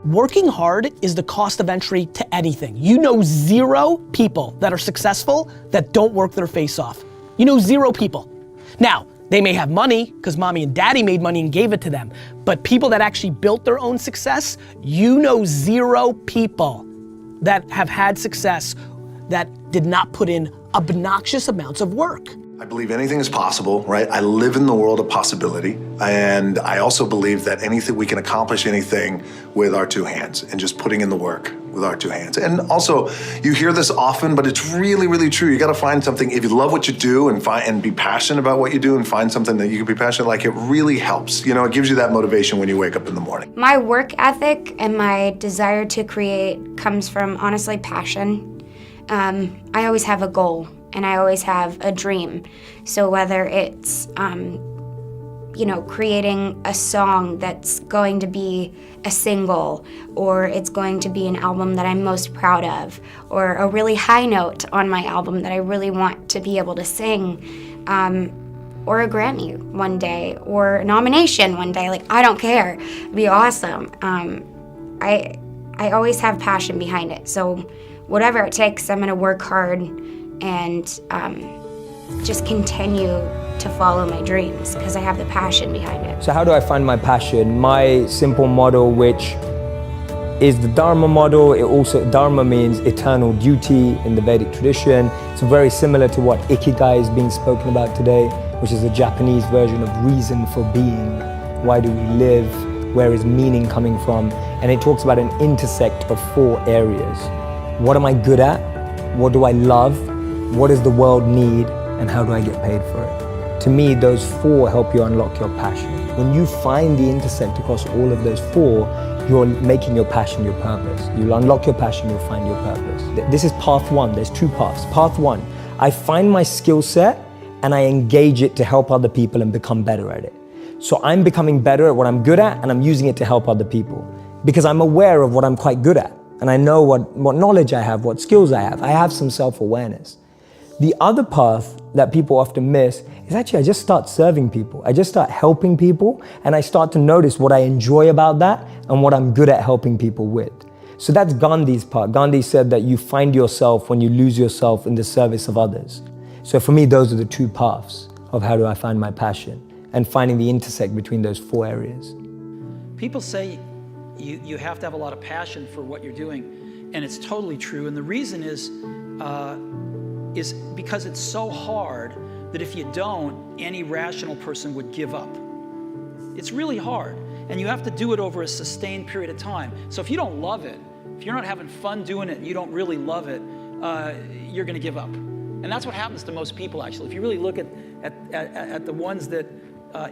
Working hard is the cost of entry to anything. You know 0 people that are successful that don't work their face off. You know 0 people. Now, they may have money because mommy and daddy made money and gave it to them, but people that actually built their own success, you know 0 people that have had success that did not put in obnoxious amounts of work. I believe anything is possible, right? I live in the world of possibility, and I also believe that we can accomplish anything with our 2 hands and just putting in the work with our 2 hands. And also, you hear this often, but it's really, really true. You gotta find something, if you love what you do and be passionate about what you do and find something that you can be passionate like, it really helps. You know, it gives you that motivation when you wake up in the morning. My work ethic and my desire to create comes from, honestly, passion. I always have a goal. And I always have a dream. So whether it's, creating a song that's going to be a single, or it's going to be an album that I'm most proud of, or a really high note on my album that I really want to be able to sing, or a Grammy one day, or a nomination one day, I don't care, it'd be awesome. I always have passion behind it. So whatever it takes, I'm gonna work hard and just continue to follow my dreams because I have the passion behind it. So how do I find my passion? My simple model, which is the Dharma model, Dharma means eternal duty in the Vedic tradition. It's very similar to what Ikigai is being spoken about today, which is the Japanese version of reason for being. Why do we live? Where is meaning coming from? And it talks about an intersect of 4 areas. What am I good at? What do I love? What does the world need, and how do I get paid for it? To me, those 4 help you unlock your passion. When you find the intersect across all of those 4, you're making your passion your purpose. You'll unlock your passion, you'll find your purpose. This is path 1, there's 2 paths. Path 1, I find my skill set and I engage it to help other people and become better at it. So I'm becoming better at what I'm good at and I'm using it to help other people because I'm aware of what I'm quite good at and I know what knowledge I have, what skills I have. I have some self-awareness. The other path that people often miss is actually I just start serving people. I just start helping people and I start to notice what I enjoy about that and what I'm good at helping people with. So that's Gandhi's part. Gandhi said that you find yourself when you lose yourself in the service of others. So for me, those are the 2 paths of how do I find my passion and finding the intersect between those 4 areas. People say you have to have a lot of passion for what you're doing, and it's totally true. And the reason is because it's so hard that if you don't, any rational person would give up. It's really hard, and you have to do it over a sustained period of time. So if you don't love it, if you're not having fun doing it and you don't really love it, you're gonna give up. And that's what happens to most people, actually. If you really look at the ones that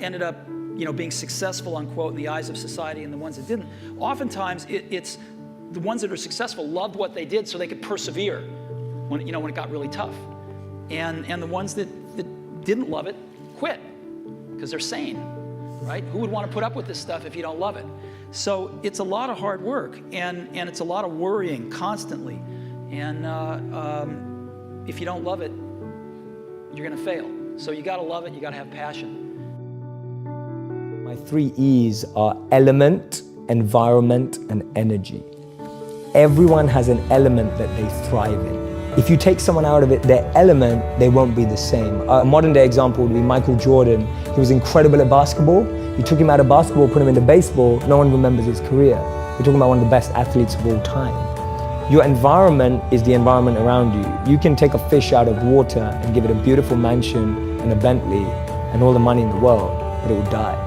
ended up being successful, unquote, in the eyes of society and the ones that didn't, oftentimes it's the ones that are successful loved what they did so they could persevere when it got really tough. And the ones that didn't love it quit because they're sane, right? Who would want to put up with this stuff if you don't love it? So it's a lot of hard work and it's a lot of worrying constantly. And if you don't love it, you're gonna fail. So you gotta love it, you gotta have passion. My 3 E's are element, environment, and energy. Everyone has an element that they thrive in. If you take someone out of their element, they won't be the same. A modern day example would be Michael Jordan. He was incredible at basketball. You took him out of basketball, put him into baseball, no one remembers his career. We're talking about one of the best athletes of all time. Your environment is the environment around you. You can take a fish out of water and give it a beautiful mansion and a Bentley and all the money in the world, but it will die.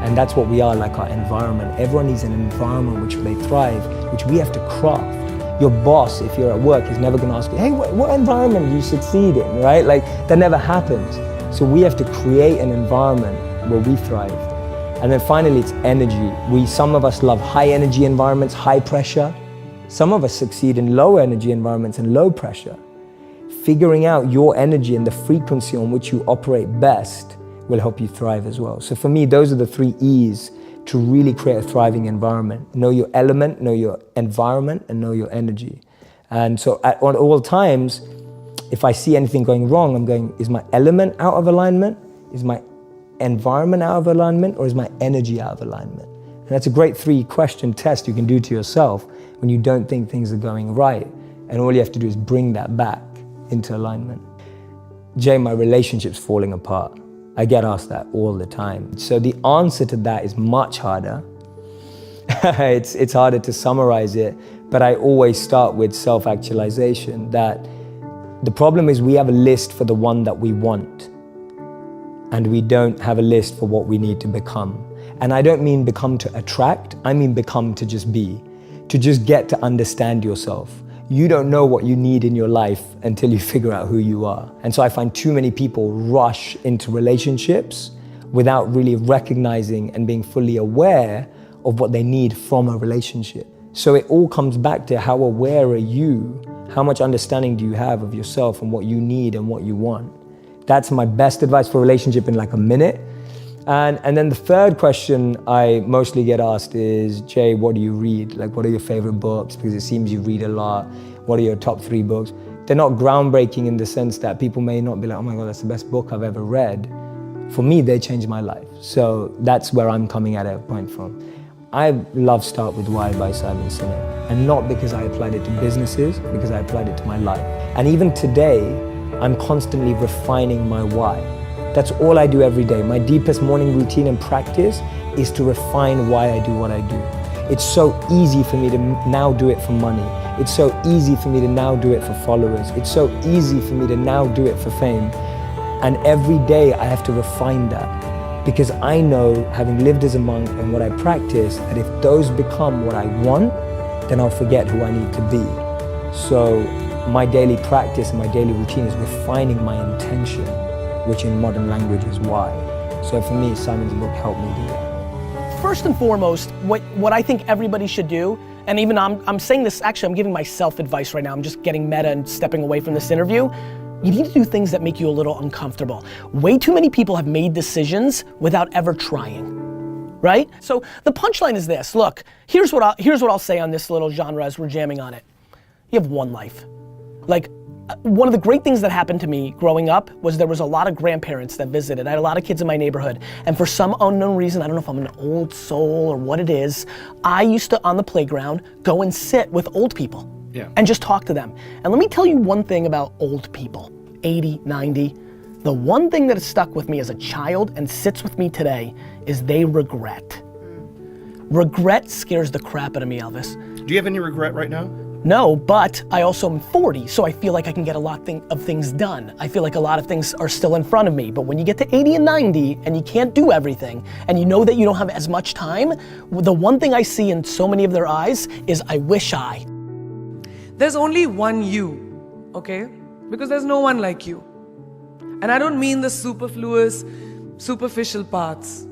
And that's what we are, like our environment. Everyone needs an environment which they thrive, which we have to craft. Your boss, if you're at work, is never gonna ask you, hey, what environment do you succeed in, right? Like, that never happens. So we have to create an environment where we thrive. And then finally, it's energy. Some of us love high energy environments, high pressure. Some of us succeed in low energy environments and low pressure. Figuring out your energy and the frequency on which you operate best will help you thrive as well. So for me, those are the 3 E's to really create a thriving environment. Know your element, know your environment, and know your energy. And so at all times, if I see anything going wrong, I'm going, is my element out of alignment? Is my environment out of alignment? Or is my energy out of alignment? And that's a great 3-question test you can do to yourself when you don't think things are going right. And all you have to do is bring that back into alignment. Jay, my relationship's falling apart. I get asked that all the time. So the answer to that is much harder. It's harder to summarize it, but I always start with self-actualization, that the problem is we have a list for the one that we want, and we don't have a list for what we need to become. And I don't mean become to attract, I mean become to just be, to just get to understand yourself. You don't know what you need in your life until you figure out who you are. And so I find too many people rush into relationships without really recognizing and being fully aware of what they need from a relationship. So it all comes back to how aware are you? How much understanding do you have of yourself and what you need and what you want? That's my best advice for a relationship in like a minute. And then the third question I mostly get asked is, Jay, what do you read? Like, what are your favorite books? Because it seems you read a lot. What are your top 3 books? They're not groundbreaking in the sense that people may not be like, oh my God, that's the best book I've ever read. For me, they changed my life. So that's where I'm coming at a point from. I love Start With Why by Simon Sinek. And not because I applied it to businesses, because I applied it to my life. And even today, I'm constantly refining my why. That's all I do every day. My deepest morning routine and practice is to refine why I do what I do. It's so easy for me to now do it for money. It's so easy for me to now do it for followers. It's so easy for me to now do it for fame. And every day I have to refine that, because I know, having lived as a monk and what I practice, that if those become what I want, then I'll forget who I need to be. So my daily practice and my daily routine is refining my intention, which in modern language is why. So for me, Simon's book helped me do that. First and foremost, what I think everybody should do, and even I'm saying this, actually I'm giving myself advice right now, I'm just getting meta and stepping away from this interview. You need to do things that make you a little uncomfortable. Way too many people have made decisions without ever trying, right? So the punchline is this, look, here's what I'll say on this little genre as we're jamming on it. You have one life. Like, one of the great things that happened to me growing up was there was a lot of grandparents that visited. I had a lot of kids in my neighborhood, and for some unknown reason, I don't know if I'm an old soul or what it is, I used to, on the playground, go and sit with old people and just talk to them. And let me tell you one thing about old people, 80, 90. The one thing that has stuck with me as a child and sits with me today is they regret. Regret scares the crap out of me, Elvis. Do you have any regret right now? No, but I also am 40, so I feel like I can get a lot of things done. I feel like a lot of things are still in front of me, but when you get to 80 and 90 and you can't do everything, and you know that you don't have as much time, the one thing I see in so many of their eyes is, I wish I. There's only one you, okay? Because there's no one like you. And I don't mean the superfluous, superficial parts.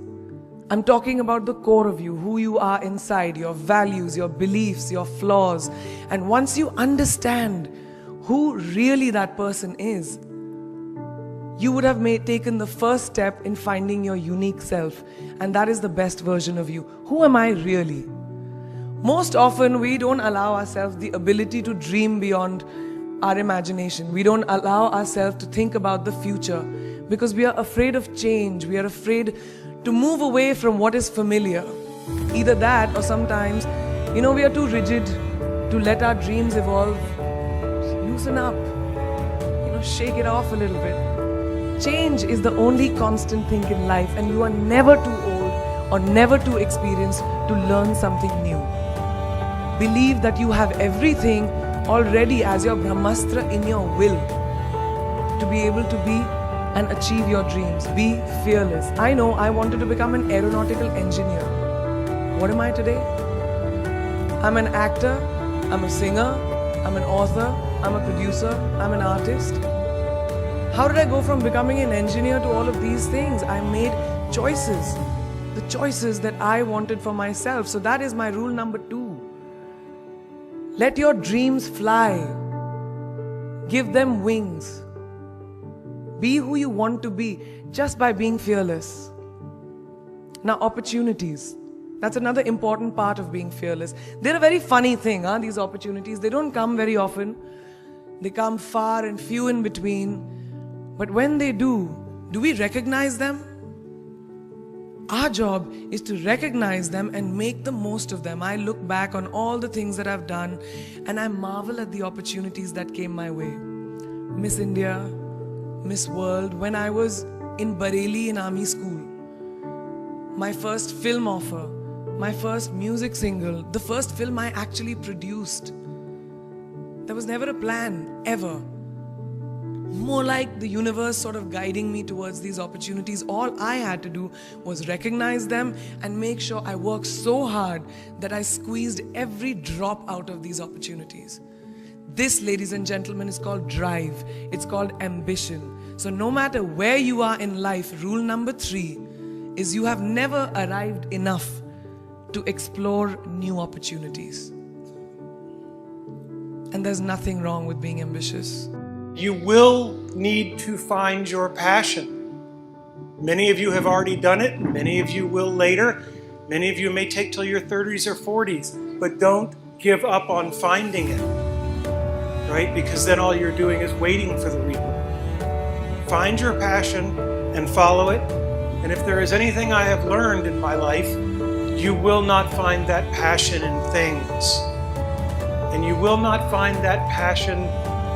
I'm talking about the core of you, who you are inside, your values, your beliefs, your flaws. And once you understand who really that person is, you would have taken the first step in finding your unique self. And that is the best version of you. Who am I really? Most often, we don't allow ourselves the ability to dream beyond our imagination. We don't allow ourselves to think about the future because we are afraid of change. We are afraid to move away from what is familiar. Either that, or sometimes, we are too rigid to let our dreams evolve. Loosen up, shake it off a little bit. Change is the only constant thing in life, and you are never too old or never too experienced to learn something new. Believe that you have everything already as your Brahmastra in your will to be able to be and achieve your dreams. Be fearless. I know I wanted to become an aeronautical engineer. What am I today? I'm an actor, I'm a singer, I'm an author, I'm a producer, I'm an artist. How did I go from becoming an engineer to all of these things? I made choices. The choices that I wanted for myself. So that is my rule number 2. Let your dreams fly. Give them wings. Be who you want to be just by being fearless. Now, opportunities. That's another important part of being fearless. They're a very funny thing, these opportunities. They don't come very often. They come far and few in between. But when they do we recognize them? Our job is to recognize them and make the most of them. I look back on all the things that I've done and I marvel at the opportunities that came my way. Miss India, Miss World, when I was in Bareilly in army school. My first film offer, my first music single, the first film I actually produced. There was never a plan, ever. More like the universe sort of guiding me towards these opportunities. All I had to do was recognize them and make sure I worked so hard that I squeezed every drop out of these opportunities. This, ladies and gentlemen, is called drive. It's called ambition. So no matter where you are in life, rule number 3 is you have never arrived enough to explore new opportunities. And there's nothing wrong with being ambitious. You will need to find your passion. Many of you have already done it. Many of you will later. Many of you may take till your 30s or 40s. But don't give up on finding it, right? Because then all you're doing is waiting for the reaper. Find your passion and follow it. And if there is anything I have learned in my life, you will not find that passion in things. And you will not find that passion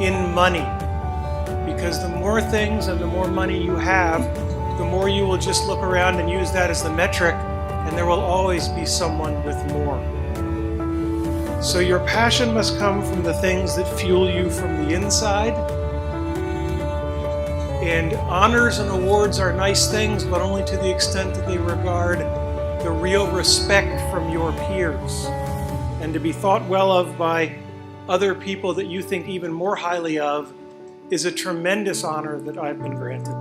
in money. Because the more things and the more money you have, the more you will just look around and use that as the metric, and there will always be someone with more. So your passion must come from the things that fuel you from the inside. And honors and awards are nice things, but only to the extent that they regard the real respect from your peers. And to be thought well of by other people that you think even more highly of is a tremendous honor that I've been granted.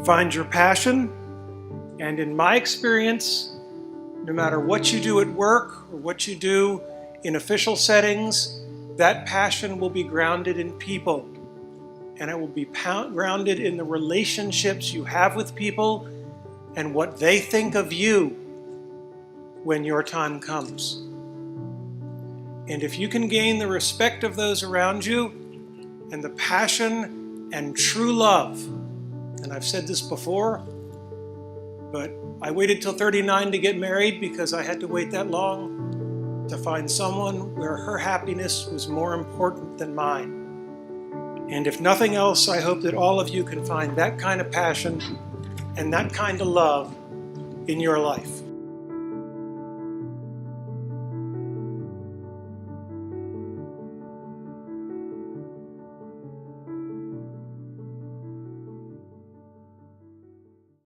Find your passion, and in my experience, no matter what you do at work or what you do in official settings, that passion will be grounded in people, and it will be grounded in the relationships you have with people and what they think of you when your time comes. And if you can gain the respect of those around you and the passion and true love, and I've said this before, but I waited till 39 to get married because I had to wait that long to find someone where her happiness was more important than mine. And if nothing else, I hope that all of you can find that kind of passion and that kind of love in your life.